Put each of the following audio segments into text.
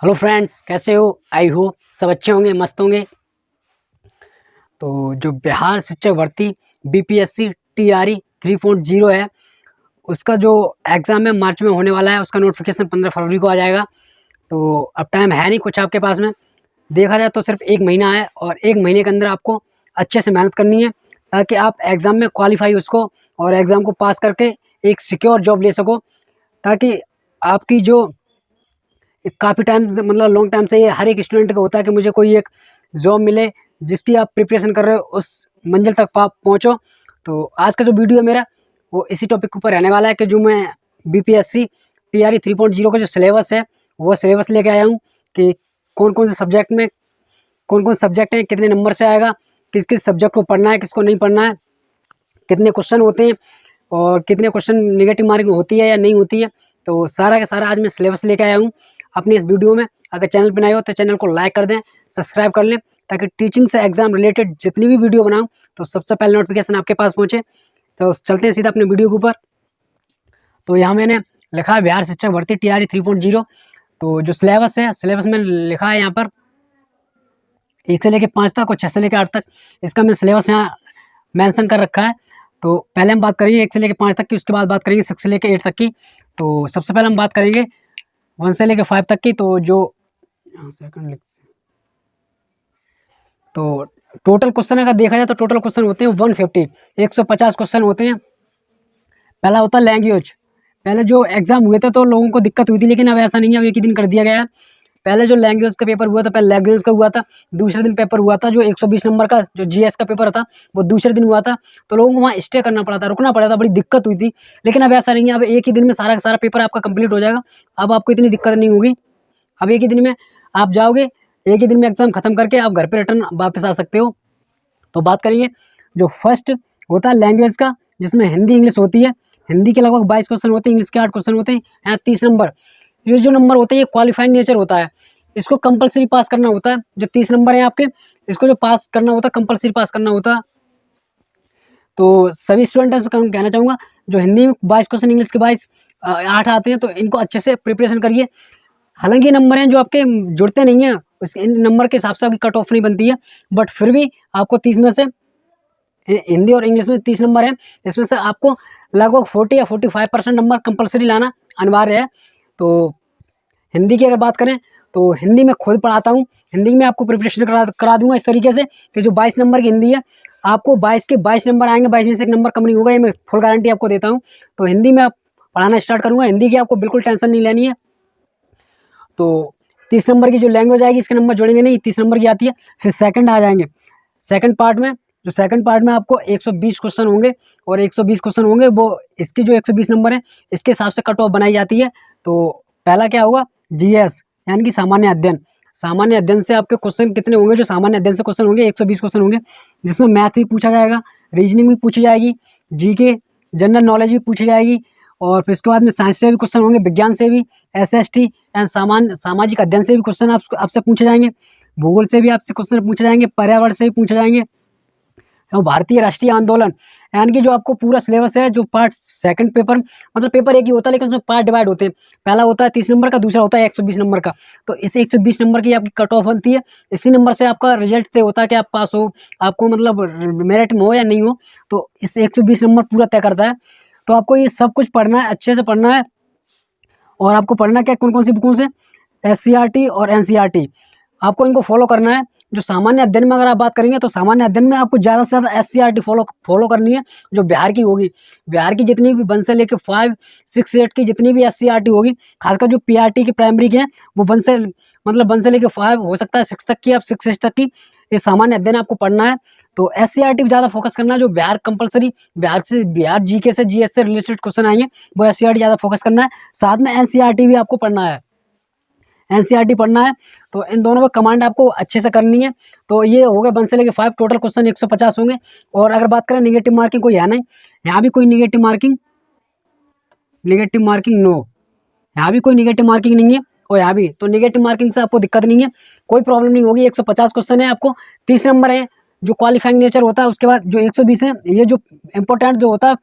Hello friends, कैसे हो? आई हो सब अच्छे होंगे, मस्त होंगे। तो जो बिहार शिक्षक भर्ती बीपीएससी टीआरई 3.0 है, उसका जो एग्ज़ाम है मार्च में होने वाला है। उसका नोटिफिकेशन 15 फरवरी को आ जाएगा। तो अब टाइम है नहीं कुछ आपके पास में, देखा जाए तो सिर्फ 1 महीना है और 1 महीने के अंदर आपको अच्छे से मेहनत करनी है ताकि आप एग्ज़ाम में क्वालिफाई उसको और एग्ज़ाम को पास करके एक सिक्योर जॉब ले सको। ताकि आपकी जो काफ़ी टाइम से मतलब लॉन्ग टाइम से ये हर एक स्टूडेंट का होता है कि मुझे कोई एक जॉब मिले जिसकी आप प्रिपरेशन कर रहे हो उस मंजिल तक आप पहुँचो। तो आज का जो वीडियो है मेरा वो इसी टॉपिक के ऊपर रहने वाला है कि जो मैं बीपीएससी टीआरई 3.0 का जो सिलेबस है वो सिलेबस लेके आया हूँ कि कौन कौन से सब्जेक्ट में कौन कौन सब्जेक्ट हैं, कितने नंबर से आएगा, किस किस सब्जेक्ट को पढ़ना है, किसको नहीं पढ़ना है, कितने क्वेश्चन होते हैं और कितने क्वेश्चन नेगेटिव मार्किंग होती है या नहीं होती है। तो सारा का सारा आज मैं सिलेबस लेके आया हूँ अपनी इस वीडियो में। अगर चैनल पर नए हो तो चैनल को लाइक कर दें, सब्सक्राइब कर लें ताकि टीचिंग से एग्जाम रिलेटेड जितनी भी वीडियो बनाऊँ तो सबसे पहले नोटिफिकेशन आपके पास पहुँचे। तो चलते हैं सीधा अपने वीडियो के ऊपर। तो यहाँ मैंने लिखा है बिहार शिक्षक भर्ती टीआरई 3.0। तो जो सिलेबस है, सिलेबस में लिखा है यहाँ पर 1 से लेकर 5 तक और 6 से लेकर 8 तक। इसका मैं सिलेबस यहाँ मेंशन कर रखा है। तो पहले हम बात करेंगे 1 से लेकर 5 तक की, उसके बाद बात करेंगे 6 से लेकर 8 तक की। तो सबसे पहले हम बात करेंगे 1 से लेकर 5 तक की। तो जो सेकंड तो टोटल क्वेश्चन अगर देखा जाए तो टोटल क्वेश्चन होते हैं 150, 150 क्वेश्चन होते हैं। पहला होता है लैंग्वेज। पहले जो एग्जाम हुए थे तो लोगों को दिक्कत हुई थी, लेकिन अब ऐसा नहीं है, अब एक ही दिन कर दिया गया है। पहले जो लैंग्वेज का पेपर हुआ था, पहले लैंग्वेज का हुआ था, दूसरे दिन पेपर हुआ था जो 120 नंबर का जो जीएस का पेपर था वो दूसरे दिन हुआ था। तो लोगों को वहाँ स्टे करना पड़ा था, रुकना पड़ा था, बड़ी दिक्कत हुई थी। लेकिन अब ऐसा नहीं है, अब एक ही दिन में सारा का सारा पेपर आपका कंप्लीट हो जाएगा। अब आपको इतनी दिक्कत नहीं होगी। अब एक ही दिन में आप जाओगे, एक ही दिन में एग्जाम खत्म करके आप घर पर रिटर्न वापस आ सकते हो। तो बात करेंगे जो फर्स्ट होता है लैंग्वेज का, जिसमें हिंदी इंग्लिश होती है। हिंदी के लगभग 22 क्वेश्चन होते हैं, इंग्लिश के 8 क्वेश्चन होते हैं। यहाँ 30 नंबर, ये जो नंबर होते हैं ये क्वालिफाइंग नेचर होता है, इसको कंपलसरी पास करना होता है। जो 30 नंबर है आपके, इसको जो पास करना होता है, कंपलसरी पास करना होता है। तो सभी स्टूडेंट्स को कहना चाहूँगा जो हिंदी में 22 क्वेश्चन, इंग्लिश के 22 8 आते हैं, तो इनको अच्छे से प्रिपरेशन करिए। हालांकि ये नंबर हैं जो आपके जुड़ते नहीं हैं, इन नंबर के हिसाब से आपकी कट ऑफ नहीं बनती है, बट फिर भी आपको 30 में से हिंदी और इंग्लिश में 30 नंबर है, इसमें से आपको लगभग 40 या 45% नंबर कंपलसरी लाना अनिवार्य है। तो हिंदी की अगर बात करें तो हिंदी में खुद पढ़ाता हूँ, हिंदी में आपको प्रिपरेशन करा दूंगा इस तरीके से कि जो 22 नंबर की हिंदी है आपको 22 के 22 नंबर आएंगे, 22 में से 1 नंबर कम नहीं होगा, ये मैं फुल गारंटी आपको देता हूँ। तो हिंदी में आप पढ़ाना स्टार्ट करूँगा, हिंदी की आपको बिल्कुल टेंशन नहीं लेनी है। तो 30 नंबर की जो लैंग्वेज आएगी इसके नंबर जोड़ेंगे नहीं, 30 नंबर की आती है। फिर सेकंड आ जाएंगे, सेकंड पार्ट में जो सेकंड पार्ट में आपको 120 क्वेश्चन होंगे और 120 क्वेश्चन होंगे वो इसकी जो 120 नंबर है इसके हिसाब से कट ऑफ बनाई जाती है। तो पहला क्या होगा, जीएस यानी कि सामान्य अध्ययन। सामान्य अध्ययन से आपके क्वेश्चन कितने होंगे, जो सामान्य अध्ययन से क्वेश्चन होंगे 120 क्वेश्चन होंगे, जिसमें मैथ भी पूछा जाएगा, रीजनिंग भी पूछी जाएगी, जीके जनरल नॉलेज भी पूछी जाएगी, और फिर उसके बाद में साइंस से भी क्वेश्चन होंगे, विज्ञान से भी, एसएसटी एंड सामाजिक अध्ययन से भी क्वेश्चन आपसे पूछे जाएंगे, भूगोल से भी आपसे क्वेश्चन पूछे जाएंगे, पर्यावरण से भी पूछे जाएंगे, और भारतीय राष्ट्रीय आंदोलन। यानी कि जो आपको पूरा सिलेबस है, जो पार्ट सेकंड पेपर मतलब पेपर एक ही होता है लेकिन उसमें पार्ट डिवाइड होते हैं। पहला होता है 30 नंबर का, दूसरा होता है 120 नंबर का। तो इस 120 नंबर की आपकी कट ऑफ बनती है, इसी नंबर से आपका रिजल्ट तय होता है कि आप पास हो, आपको मतलब मेरिट में हो या नहीं हो। तो इस 120 नंबर पूरा तय करता है। तो आपको ये सब कुछ पढ़ना है, अच्छे से पढ़ना है। और आपको पढ़ना क्या, कौन कौन सी बुकों से, एससीईआरटी और एनसीईआरटी, आपको इनको फॉलो करना है। जो सामान्य अध्ययन में अगर आप बात करेंगे तो सामान्य अध्ययन में आपको ज़्यादा से ज़्यादा एससीईआरटी फॉलो करनी है, जो बिहार की होगी। बिहार की जितनी भी 1 से लेकर 5, 6, 8 की जितनी भी एससीईआरटी होगी, खासकर जो पीआरटी की प्राइमरी के हैं वो 1 से लेकर 5 हो सकता है 6 तक की, आप 6 8 तक की ये सामान्य अध्ययन आपको पढ़ना है। तो एससीईआरटी ज़्यादा फोकस करना है, जो बिहार कंपलसरी बिहार जीके से जीएस से रिलेटेड क्वेश्चन आएंगे वो एससीईआरटी ज़्यादा फोकस करना है। साथ में एनसीईआरटी भी आपको पढ़ना है, एनसीईआरटी पढ़ना है। तो इन दोनों में कमांड आपको अच्छे से करनी है। तो ये हो गए 1 से लेकर 5, टोटल क्वेश्चन 150 होंगे। और अगर बात करें निगेटिव मार्किंग, कोई है नहीं यहाँ भी, कोई निगेटिव मार्किंग नो, यहाँ भी कोई निगेटिव मार्किंग नहीं है। और यहाँ भी तो निगेटिव मार्किंग से आपको दिक्कत नहीं है, कोई प्रॉब्लम नहीं होगी। 150 क्वेश्चन है, आपको 30 नंबर है जो क्वालिफाइंग नेचर होता है। उसके बाद जो 120 है, ये जो इम्पोर्टेंट जो होता है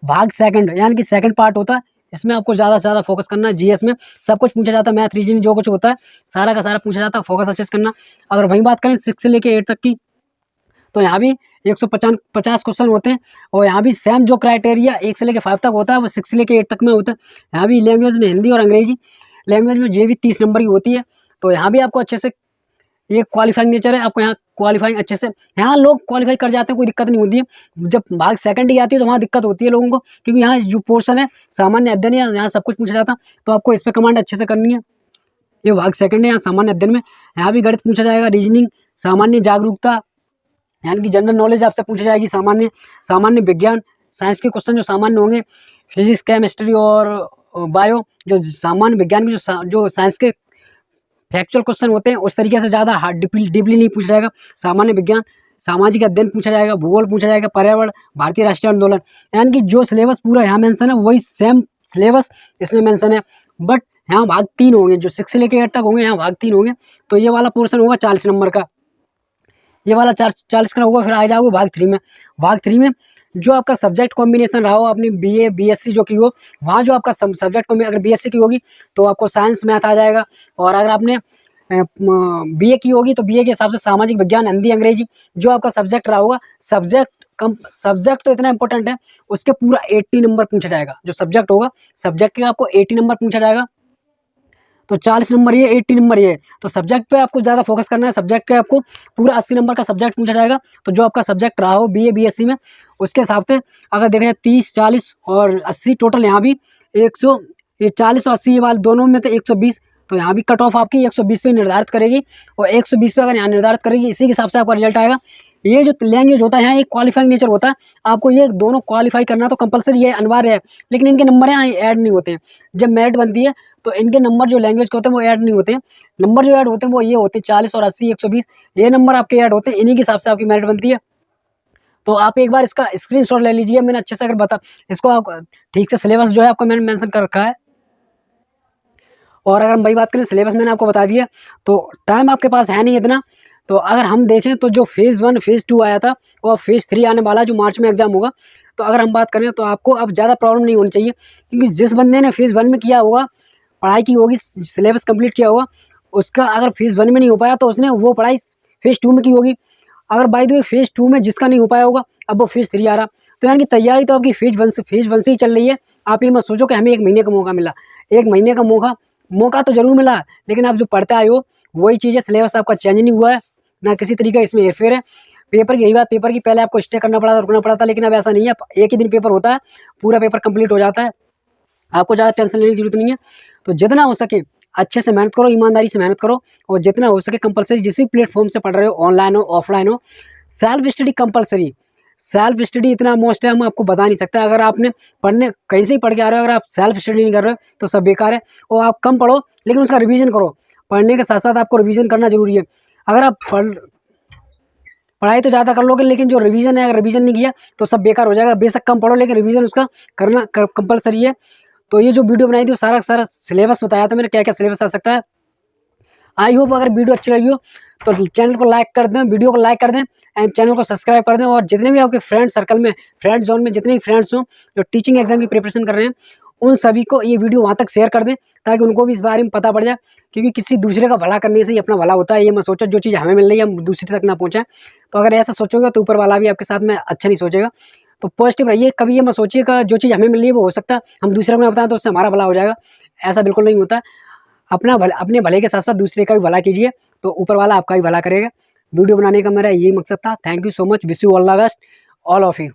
भाग सेकंड यानी कि सेकंड पार्ट होता है, इसमें आपको ज़्यादा से ज़्यादा फोकस करना है। जीएस में सब कुछ पूछा जाता है, मैथ रीजनिंग जो कुछ होता है सारा का सारा पूछा जाता है, फोकस अच्छे से करना। अगर वहीं बात करें 6 से लेके 8 तक की, तो यहाँ भी 150 क्वेश्चन होते हैं, और यहाँ भी सेम जो क्राइटेरिया 1 से लेके 5 तक होता है वो 6 से लेके 8 तक में होता है। यहाँ भी लैंग्वेज में हिंदी और अंग्रेजी, लैंग्वेज में ये भी 30 नंबर की होती है। तो यहाँ भी आपको अच्छे से, ये क्वालिफाइंग नेचर है, आपको यहाँ क्वालिफाइंग अच्छे से, यहाँ लोग क्वालिफाई कर जाते हैं, कोई दिक्कत नहीं होती है। जब भाग सेकंड ही आती है तो वहाँ दिक्कत होती है लोगों को, क्योंकि यहाँ जो पोर्शन है सामान्य अध्ययन, यहाँ सब कुछ पूछा जाता है, तो आपको इस पर कमांड अच्छे से करनी है। ये भाग सेकंड है, यहाँ सामान्य अध्ययन में यहाँ भी गणित पूछा जाएगा, रीजनिंग, सामान्य जागरूकता यानी कि जनरल नॉलेज आपसे पूछी जाएगी, सामान्य विज्ञान, साइंस के क्वेश्चन जो सामान्य होंगे, फिजिक्स, केमिस्ट्री और बायो, जो सामान्य विज्ञान के जो साइंस के फैक्चुअल क्वेश्चन होते हैं उस तरीके से ज़्यादा हार्ड डीपली नहीं पूछा जाएगा। सामान्य विज्ञान, सामाजिक अध्ययन पूछा जाएगा, भूगोल पूछा जाएगा, पर्यावरण, भारतीय राष्ट्रीय आंदोलन, यानी कि जो सिलेबस पूरा यहाँ मेंशन है वही सेम सिलेबस इसमें मेंशन है। बट यहाँ भाग 3 होंगे, जो 6 से लेकर 8 तक होंगे यहाँ भाग 3 होंगे। तो ये वाला पोर्शन होगा 40 नंबर का, ये वाला 40 का होगा। फिर आ जाओगे भाग 3 में। भाग 3 में जो आपका सब्जेक्ट कॉम्बिनेशन रहा हो, आपने बीए बीएससी जो की हो, वहाँ जो आपका सब्जेक्ट अगर बीएससी की होगी तो आपको साइंस मैथ आ जाएगा, और अगर आपने बीए की होगी तो बीए के हिसाब से सामाजिक विज्ञान, हिंदी, अंग्रेजी, जो आपका सब्जेक्ट रहा होगा। सब्जेक्ट तो इतना इंपॉर्टेंट है, उसके पूरा 80 नंबर पूछा जाएगा। जो सब्जेक्ट होगा, सब्जेक्ट के आपको 80 नंबर पूछा जाएगा। तो 40 नंबर ये, 80 नंबर ये, तो सब्जेक्ट पे आपको ज़्यादा फोकस करना है। सब्जेक्ट पे आपको पूरा 80 नंबर का सब्जेक्ट पूछा जाएगा। तो जो आपका सब्जेक्ट रहा हो बीए बीएससी में, उसके हिसाब से अगर देखें 30, 40 और 80 टोटल, यहाँ भी 100, ये 40 और 80 ये वाले दोनों में तो 120, तो यहाँ भी कट ऑफ आपकी 120 पे निर्धारित करेगी, और 120 पे अगर यहाँ निर्धारित करेगी, इसी के हिसाब से आपका रिजल्ट आएगा। ये जो लैंग्वेज होता है यहाँ एक क्वालिफाइंग नेचर होता है, आपको ये दोनों क्वालिफाई करना तो कंपलसरी है, अनिवार्य है, लेकिन इनके नंबर यहाँ ऐड नहीं होते हैं। जब मेरिट बनती है तो इनके नंबर जो लैंग्वेज के होते हैं वो ऐड नहीं होते हैं। नंबर जो ऐड होते हैं वो ये होते हैं 40 और 80, 120, ये नंबर आपके ऐड होते हैं, इन्हीं के हिसाब से आपकी मेरिट बनती है। तो आप एक बार इसका स्क्रीनशॉट ले लीजिए। मैंने अच्छे से अगर इसको आप ठीक से सिलेबस जो है आपको मैंने मेंशन कर रखा है। और अगर हम वही बात करें, सिलेबस मैंने आपको बता दिया, तो टाइम आपके पास है नहीं इतना। तो अगर हम देखें तो जो फेज़ 1 फेज़ 2 आया था और फेज़ 3 आने वाला जो मार्च में एग्जाम होगा, तो अगर हम बात करें तो आपको अब ज़्यादा प्रॉब्लम नहीं होनी चाहिए, क्योंकि जिस बंदे ने फेज़ 1 में किया होगा, पढ़ाई की होगी, सिलेबस कंप्लीट किया होगा, उसका अगर फेज़ 1 में नहीं हो पाया तो उसने वो पढ़ाई फेज़ 2 में की होगी। अगर बाय द वे फेज़ 2 में जिसका नहीं हो पाया होगा, अब वो फेज़ 3 आ रहा, तो यानी कि तैयारी तो आपकी फेज़ 1 से ही चल रही है। आप ये मत सोचो कि हमें 1 महीने का मौका मिला। 1 महीने का मौका तो ज़रूर मिला, लेकिन आप जो पढ़ते आए हो वही चीज़ है, सिलेबस आपका चेंज नहीं हुआ है, ना किसी तरीके का इसमें हेरफेर है। पेपर की यही बात, पेपर की पहले आपको स्टे करना पड़ा था, रुकना पड़ा था, लेकिन अब ऐसा नहीं है। एक ही दिन पेपर होता है, पूरा पेपर कंप्लीट हो जाता है, आपको ज़्यादा टेंशन लेने की जरूरत नहीं है। तो जितना हो सके अच्छे से मेहनत करो, ईमानदारी से मेहनत करो, और जितना हो सके कंपलसरी जिस भी प्लेटफॉर्म से पढ़ रहे हो, ऑनलाइन हो ऑफलाइन हो, self study compulsory. Self study इतना मोस्ट है, हम आपको बता नहीं सकते। अगर आपने पढ़ने कहीं से ही पढ़ के आ रहे हो, अगर आप सेल्फ स्टडी नहीं कर रहे हो तो सब बेकार है। और आप कम पढ़ो लेकिन उसका रिवीजन करो, पढ़ने के साथ साथ आपको रिवीजन करना जरूरी है। अगर आप पढ़ाई तो ज़्यादा कर लोगे, लेकिन जो रिवीजन है, अगर रिवीजन नहीं किया तो सब बेकार हो जाएगा। बेशक कम पढ़ो लेकिन रिवीजन उसका करना कंपलसरी है। तो ये जो वीडियो बनाई थी वो सारा सिलेबस बताया था मैंने, क्या क्या सिलेबस आ सकता है। आई होप अगर वीडियो अच्छी लगी हो तो चैनल को लाइक कर दें, वीडियो को लाइक कर दें, एंड चैनल को सब्सक्राइब कर दें। और जितने भी आपके फ्रेंड सर्कल में, फ्रेंड जोन में जितने भी फ्रेंड्स हों जो टीचिंग एग्जाम की प्रिपरेशन कर रहे हैं, उन सभी को ये वीडियो वहाँ तक शेयर कर दें, ताकि उनको भी इस बारे में पता पड़ जाए। क्योंकि किसी दूसरे का भला करने से ही अपना भला होता है। ये मत सोचो जो चीज़ हमें मिल रही है हम दूसरे तक ना पहुँचाएं। तो अगर ऐसा सोचोगे तो ऊपर वाला भी आपके साथ में अच्छा नहीं सोचेगा। तो पॉजिटिव रहिए, कभी ये मत सोचिएगा जो चीज़ हमें मिल रही है वो हो सकता है हम दूसरे को ना बताएं तो उससे हमारा भला हो जाएगा। ऐसा बिल्कुल नहीं होता। अपने भले के साथ साथ दूसरे का भी भला कीजिए, तो ऊपर वाला आपका भी भला करेगा। वीडियो बनाने का मेरा यही मकसद था। Thank you so much, wish you all the best, all of you.